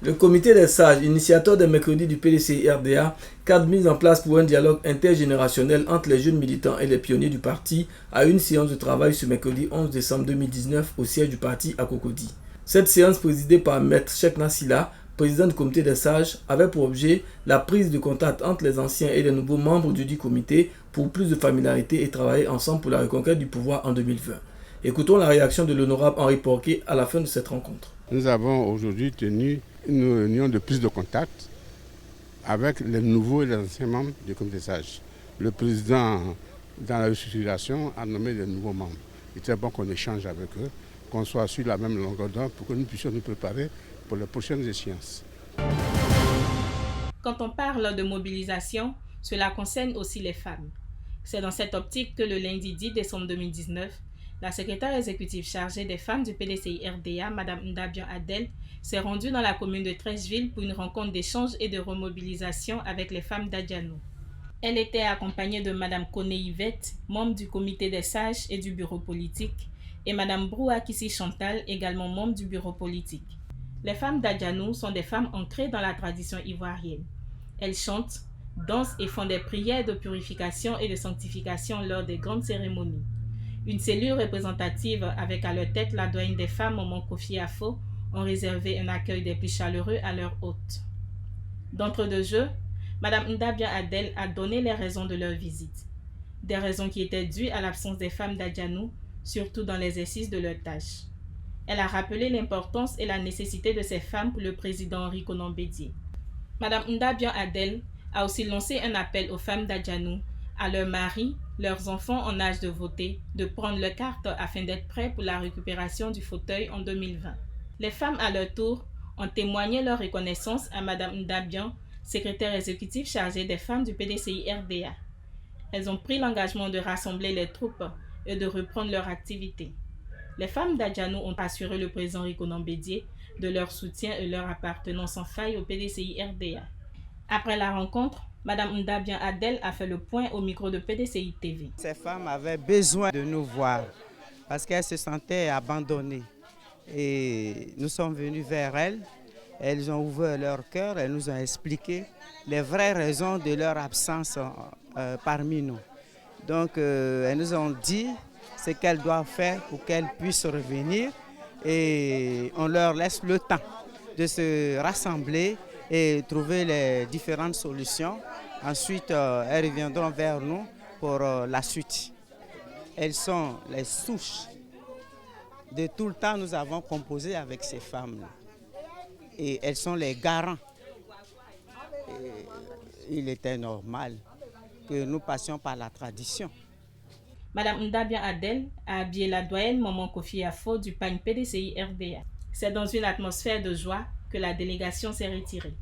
Le comité des sages, initiateur des mercredis du PDCI-RDA, cadre mis en place pour un dialogue intergénérationnel entre les jeunes militants et les pionniers du parti, a une séance de travail ce mercredi 11 décembre 2019 au siège du parti à Cocody. Cette séance présidée par Maître Cheikhna Sylla, président du comité des sages, avait pour objet la prise de contact entre les anciens et les nouveaux membres du dit comité pour plus de familiarité et travailler ensemble pour la reconquête du pouvoir en 2020. Écoutons la réaction de l'honorable Henri Porquet à la fin de cette rencontre. Nous avons aujourd'hui tenu une réunion de prise de contact avec les nouveaux et les anciens membres du comité des sages. Le président, dans la restructuration, a nommé les nouveaux membres. Il était bon qu'on échange avec eux, qu'on soit sur la même longueur d'onde pour que nous puissions nous préparer pour les prochaines échéances. Quand on parle de mobilisation, cela concerne aussi les femmes. C'est dans cette optique que le lundi 10 décembre 2019, la secrétaire exécutive chargée des femmes du PDCI-RDA, Mme Ndabian Adel, s'est rendue dans la commune de Treichville pour une rencontre d'échange et de remobilisation avec les femmes d'Adjano. Elle était accompagnée de Mme Kone Yvette, membre du comité des sages et du bureau politique, et Mme Brouakissi Chantal, également membre du bureau politique. Les femmes d'Adjano sont des femmes ancrées dans la tradition ivoirienne. Elles chantent, dansent et font des prières de purification et de sanctification lors des grandes cérémonies. Une cellule représentative avec à leur tête la doyenne des femmes, Maman Kofi Afo, ont réservé un accueil des plus chaleureux à leur hôte. D'entre-deux jeux, Mme Ndabian Adel a donné les raisons de leur visite. Des raisons qui étaient dues à l'absence des femmes d'Adjano, surtout dans l'exercice de leurs tâches. Elle a rappelé l'importance et la nécessité de ces femmes pour le président Henri Konan Bédié. Mme Ndabian Adel a aussi lancé un appel aux femmes d'Adjano, à leurs maris, leurs enfants en âge de voter, de prendre leurs cartes afin d'être prêts pour la récupération du fauteuil en 2020. Les femmes, à leur tour, ont témoigné leur reconnaissance à Mme Ndabian, secrétaire exécutive chargée des femmes du PDCI-RDA. Elles ont pris l'engagement de rassembler les troupes et de reprendre leur activité. Les femmes d'Adjano ont assuré le président Henri Konan Bédié de leur soutien et leur appartenance sans faille au PDCI-RDA. Après la rencontre, Mme Ndabian Adel a fait le point au micro de PDCI TV. Ces femmes avaient besoin de nous voir parce qu'elles se sentaient abandonnées. Et nous sommes venus vers elles. Elles ont ouvert leur cœur, elles nous ont expliqué les vraies raisons de leur absence parmi nous. Donc elles nous ont dit ce qu'elles doivent faire pour qu'elles puissent revenir et on leur laisse le temps de se rassembler et trouver les différentes solutions. Ensuite, elles reviendront vers nous pour la suite. Elles sont les souches de tout le temps nous avons composé avec ces femmes-là. Et elles sont les garants. Et il était normal que nous passions par la tradition. Mme Ndabian Adel a habillé la doyenne Maman Kofi Afo du PAN PDCI-RDA. C'est dans une atmosphère de joie que la délégation s'est retirée.